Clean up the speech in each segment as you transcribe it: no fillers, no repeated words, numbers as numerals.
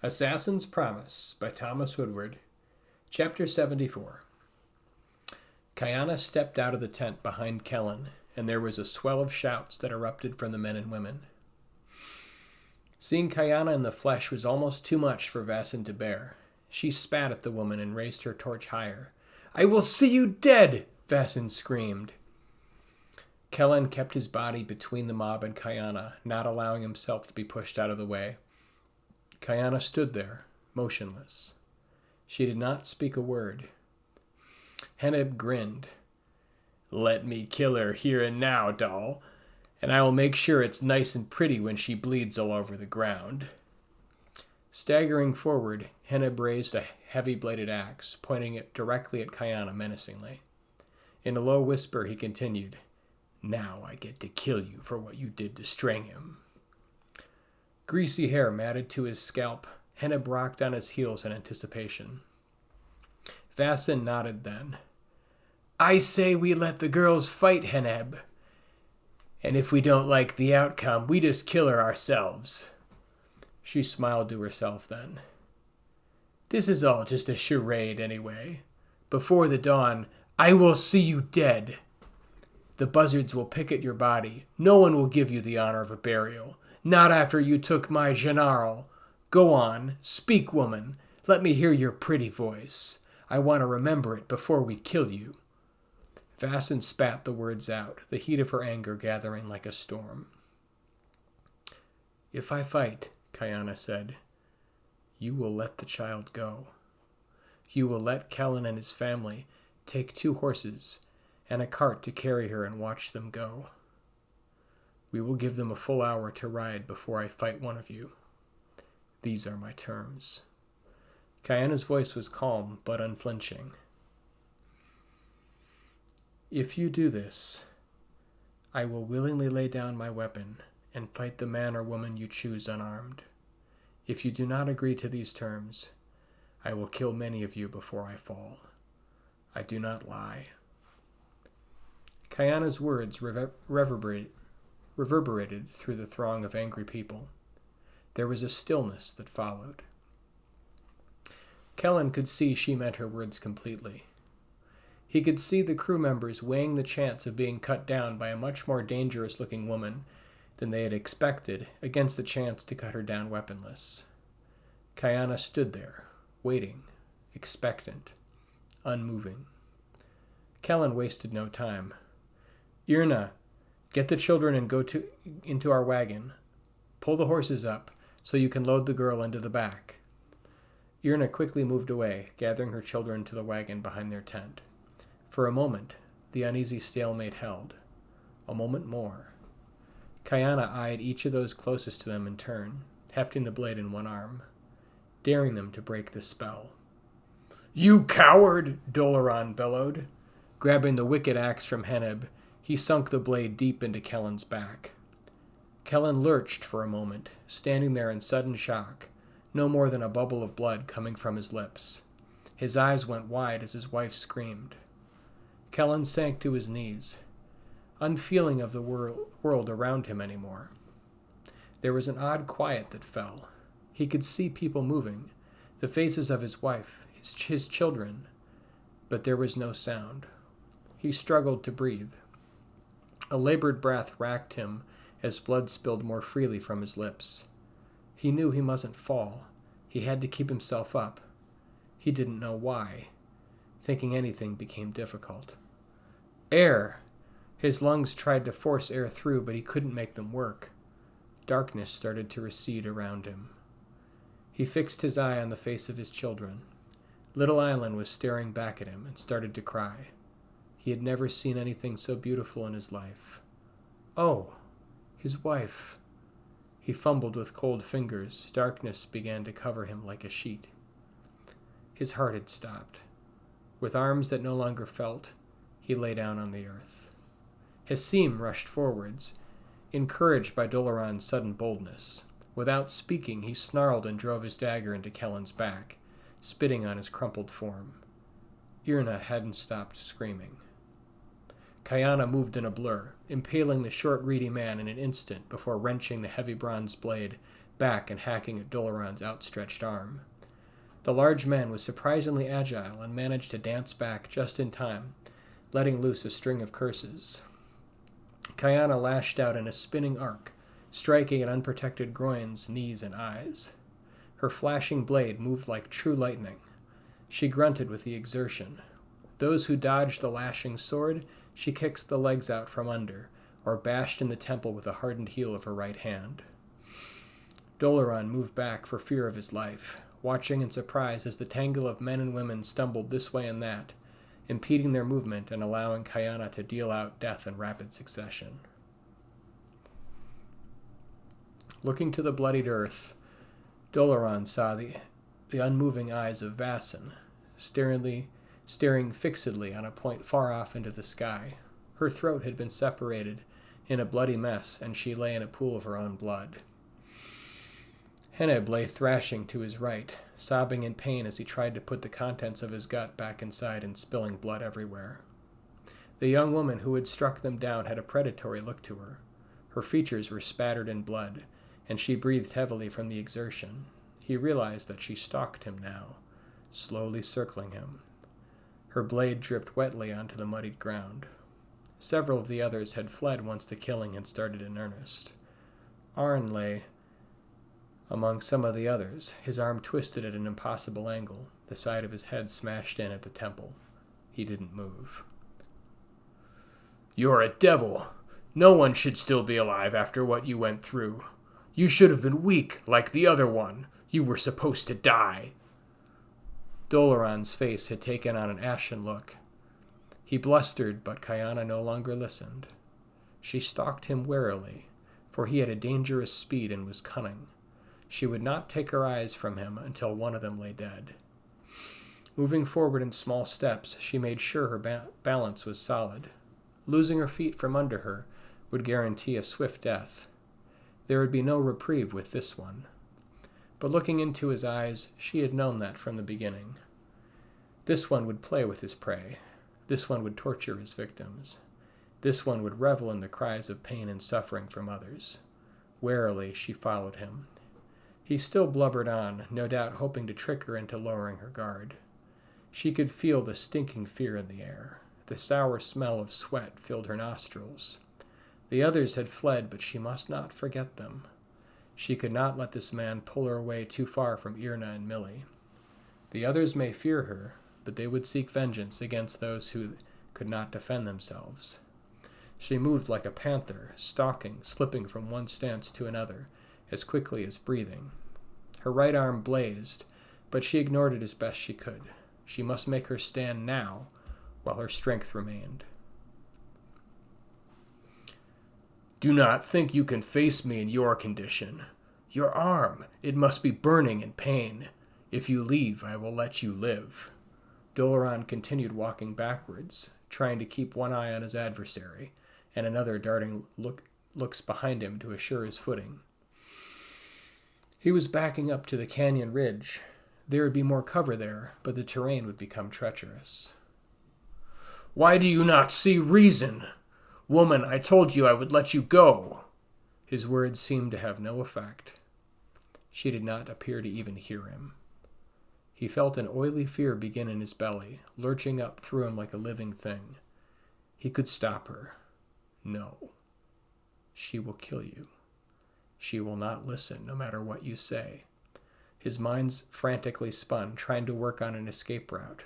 Assassin's Promise by Thomas Woodward. Chapter 74. Kayana stepped out of the tent behind Kellen, and there was a swell of shouts that erupted from the men and women. Seeing Kayana in the flesh was almost too much for Vaesen to bear. She spat at the woman and raised her torch higher. "I will see you dead!" Vaesen screamed. Kellen kept his body between the mob and Kayana, not allowing himself to be pushed out of the way. Kayana stood there, motionless. She did not speak a word. Henneb grinned. "Let me kill her here and now, doll, and I will make sure it's nice and pretty when she bleeds all over the ground." Staggering forward, Henneb raised a heavy-bladed axe, pointing it directly at Kayana menacingly. In a low whisper, he continued, "Now I get to kill you for what you did to Stringham." Greasy hair matted to his scalp, Henneb rocked on his heels in anticipation. Vaesen nodded then. "I say we let the girls fight, Henneb. And if we don't like the outcome, we just kill her ourselves." She smiled to herself then. "This is all just a charade anyway. Before the dawn, I will see you dead. The buzzards will pick at your body. No one will give you the honor of a burial. Not after you took my Genarl. Go on, speak, woman. Let me hear your pretty voice. I want to remember it before we kill you." Vaesen spat the words out, the heat of her anger gathering like a storm. "If I fight," Kayana said, "you will let the child go. You will let Kellen and his family take 2 horses and a cart to carry her and watch them go. We will give them a full hour to ride before I fight one of you. These are my terms." Kayana's voice was calm but unflinching. "If you do this, I will willingly lay down my weapon and fight the man or woman you choose unarmed. If you do not agree to these terms, I will kill many of you before I fall. I do not lie." Kayana's words reverberated through the throng of angry people. There was a stillness that followed. Kellen could see she meant her words completely. He could see the crew members weighing the chance of being cut down by a much more dangerous-looking woman than they had expected against the chance to cut her down weaponless. Kayana stood there, waiting, expectant, unmoving. Kellen wasted no time. "Irna, get the children and go into our wagon. Pull the horses up so you can load the girl into the back." Irna quickly moved away, gathering her children to the wagon behind their tent. For a moment, the uneasy stalemate held. A moment more. Kayana eyed each of those closest to them in turn, hefting the blade in one arm, daring them to break the spell. "You coward!" Dolaran bellowed. Grabbing the wicked axe from Henneb, he sunk the blade deep into Kellen's back. Kellen lurched for a moment, standing there in sudden shock, no more than a bubble of blood coming from his lips. His eyes went wide as his wife screamed. Kellen sank to his knees, unfeeling of the world around him anymore. There was an odd quiet that fell. He could see people moving, the faces of his wife, his children, but there was no sound. He struggled to breathe. A labored breath racked him as blood spilled more freely from his lips. He knew he mustn't fall. He had to keep himself up. He didn't know why. Thinking anything became difficult. Air! His lungs tried to force air through, but he couldn't make them work. Darkness started to recede around him. He fixed his eye on the face of his children. Little Island was staring back at him and started to cry. He had never seen anything so beautiful in his life. Oh, his wife. He fumbled with cold fingers. Darkness began to cover him like a sheet. His heart had stopped. With arms that no longer felt, he lay down on the earth. Hassim rushed forwards, encouraged by Dolaran's sudden boldness. Without speaking, he snarled and drove his dagger into Kellen's back, spitting on his crumpled form. Irna hadn't stopped screaming. Kayana moved in a blur, impaling the short, reedy man in an instant before wrenching the heavy bronze blade back and hacking at Dolaron's outstretched arm. The large man was surprisingly agile and managed to dance back just in time, letting loose a string of curses. Kayana lashed out in a spinning arc, striking at unprotected groins, knees, and eyes. Her flashing blade moved like true lightning. She grunted with the exertion. Those who dodged the lashing sword, she kicked the legs out from under, or bashed in the temple with the hardened heel of her right hand. Dolaron moved back for fear of his life, watching in surprise as the tangle of men and women stumbled this way and that, impeding their movement and allowing Kayana to deal out death in rapid succession. Looking to the bloodied earth, Dolaron saw the unmoving eyes of Vassin, staring fixedly on a point far off into the sky. Her throat had been separated in a bloody mess, and she lay in a pool of her own blood. Heneb lay thrashing to his right, sobbing in pain as he tried to put the contents of his gut back inside and spilling blood everywhere. The young woman who had struck them down had a predatory look to her. Her features were spattered in blood, and she breathed heavily from the exertion. He realized that she stalked him now, slowly circling him. Her blade dripped wetly onto the muddied ground. Several of the others had fled once the killing had started in earnest. Arn lay among some of the others, his arm twisted at an impossible angle, the side of his head smashed in at the temple. He didn't move. "You're a devil. No one should still be alive after what you went through. You should have been weak, like the other one. You were supposed to die." Dolaron's face had taken on an ashen look. He blustered, but Kayana no longer listened. She stalked him warily, for he had a dangerous speed and was cunning. She would not take her eyes from him until one of them lay dead. Moving forward in small steps, she made sure her balance was solid. Losing her feet from under her would guarantee a swift death. There would be no reprieve with this one. But looking into his eyes, she had known that from the beginning. This one would play with his prey. This one would torture his victims. This one would revel in the cries of pain and suffering from others. Warily, she followed him. He still blubbered on, no doubt hoping to trick her into lowering her guard. She could feel the stinking fear in the air. The sour smell of sweat filled her nostrils. The others had fled, but she must not forget them. She could not let this man pull her away too far from Irna and Millie. The others may fear her, but they would seek vengeance against those who could not defend themselves. She moved like a panther, stalking, slipping from one stance to another, as quickly as breathing. Her right arm blazed, but she ignored it as best she could. She must make her stand now, while her strength remained. "Do not think you can face me in your condition. Your arm, it must be burning in pain. If you leave, I will let you live." Dolaron continued walking backwards, trying to keep one eye on his adversary, and another darting looks behind him to assure his footing. He was backing up to the canyon ridge. There would be more cover there, but the terrain would become treacherous. "Why do you not see reason? Woman, I told you I would let you go." His words seemed to have no effect. She did not appear to even hear him. He felt an oily fear begin in his belly, lurching up through him like a living thing. He could stop her. No. She will kill you. She will not listen, no matter what you say. His mind's frantically spun, trying to work on an escape route.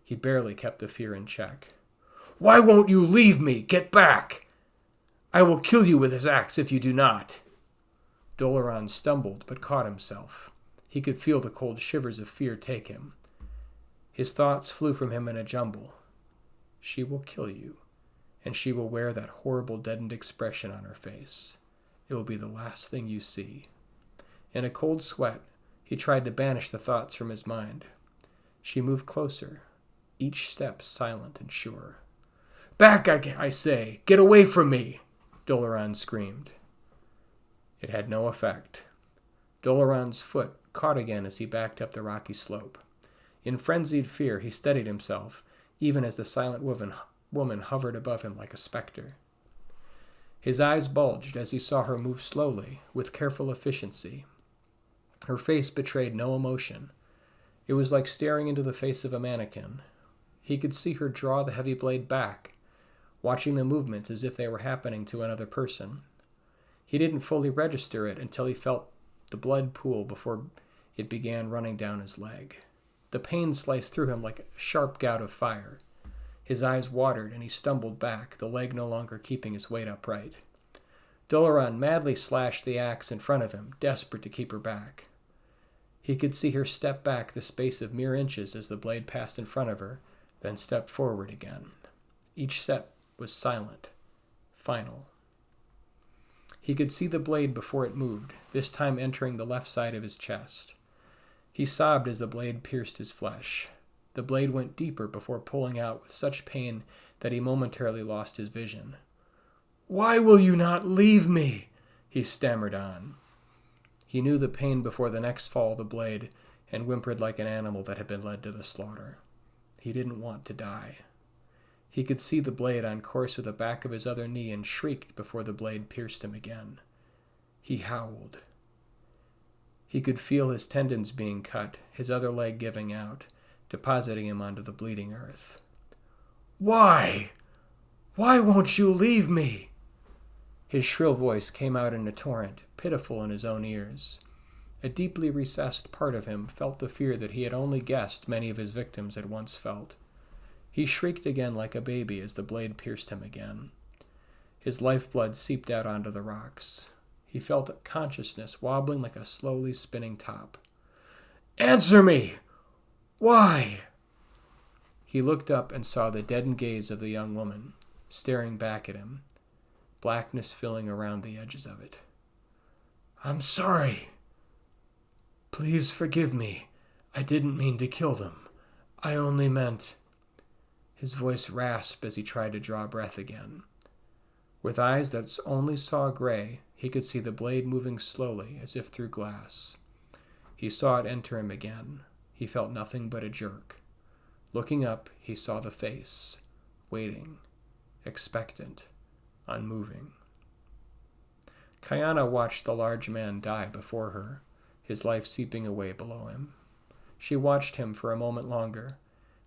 He barely kept the fear in check. "Why won't you leave me? Get back! I will kill you with his axe if you do not." Dolaron stumbled, but caught himself. He could feel the cold shivers of fear take him. His thoughts flew from him in a jumble. She will kill you, and she will wear that horrible deadened expression on her face. It will be the last thing you see. In a cold sweat, he tried to banish the thoughts from his mind. She moved closer, each step silent and sure. "Back, I say! Get away from me!" Dolaron screamed. It had no effect. Dolaron's foot caught again as he backed up the rocky slope. In frenzied fear, he steadied himself, even as the silent woman hovered above him like a specter. His eyes bulged as he saw her move slowly, with careful efficiency. Her face betrayed no emotion. It was like staring into the face of a mannequin. He could see her draw the heavy blade back, watching the movements as if they were happening to another person. He didn't fully register it until he felt the blood pool before it began running down his leg. The pain sliced through him like a sharp gout of fire. His eyes watered and he stumbled back, the leg no longer keeping his weight upright. Dolaran madly slashed the axe in front of him, desperate to keep her back. He could see her step back the space of mere inches as the blade passed in front of her, then step forward again. Each step was silent, final. He could see the blade before it moved, this time entering the left side of his chest. He sobbed as the blade pierced his flesh. The blade went deeper before pulling out with such pain that he momentarily lost his vision. "Why will you not leave me?" he stammered on. He knew the pain before the next fall of the blade and whimpered like an animal that had been led to the slaughter. He didn't want to die. He could see the blade on course with the back of his other knee and shrieked before the blade pierced him again. He howled. He could feel his tendons being cut, his other leg giving out, depositing him onto the bleeding earth. "Why? Why won't you leave me?" His shrill voice came out in a torrent, pitiful in his own ears. A deeply recessed part of him felt the fear that he had only guessed many of his victims had once felt. He shrieked again like a baby as the blade pierced him again. His lifeblood seeped out onto the rocks. He felt consciousness wobbling like a slowly spinning top. "Answer me! Why?" He looked up and saw the deadened gaze of the young woman, staring back at him, blackness filling around the edges of it. "I'm sorry. Please forgive me. I didn't mean to kill them. I only meant..." His voice rasped as he tried to draw breath again. With eyes that only saw gray, he could see the blade moving slowly, as if through glass. He saw it enter him again. He felt nothing but a jerk. Looking up, he saw the face, waiting, expectant, unmoving. Kayana watched the large man die before her, his life seeping away below him. She watched him for a moment longer,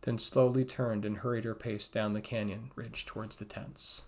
then slowly turned and hurried her pace down the canyon ridge towards the tents.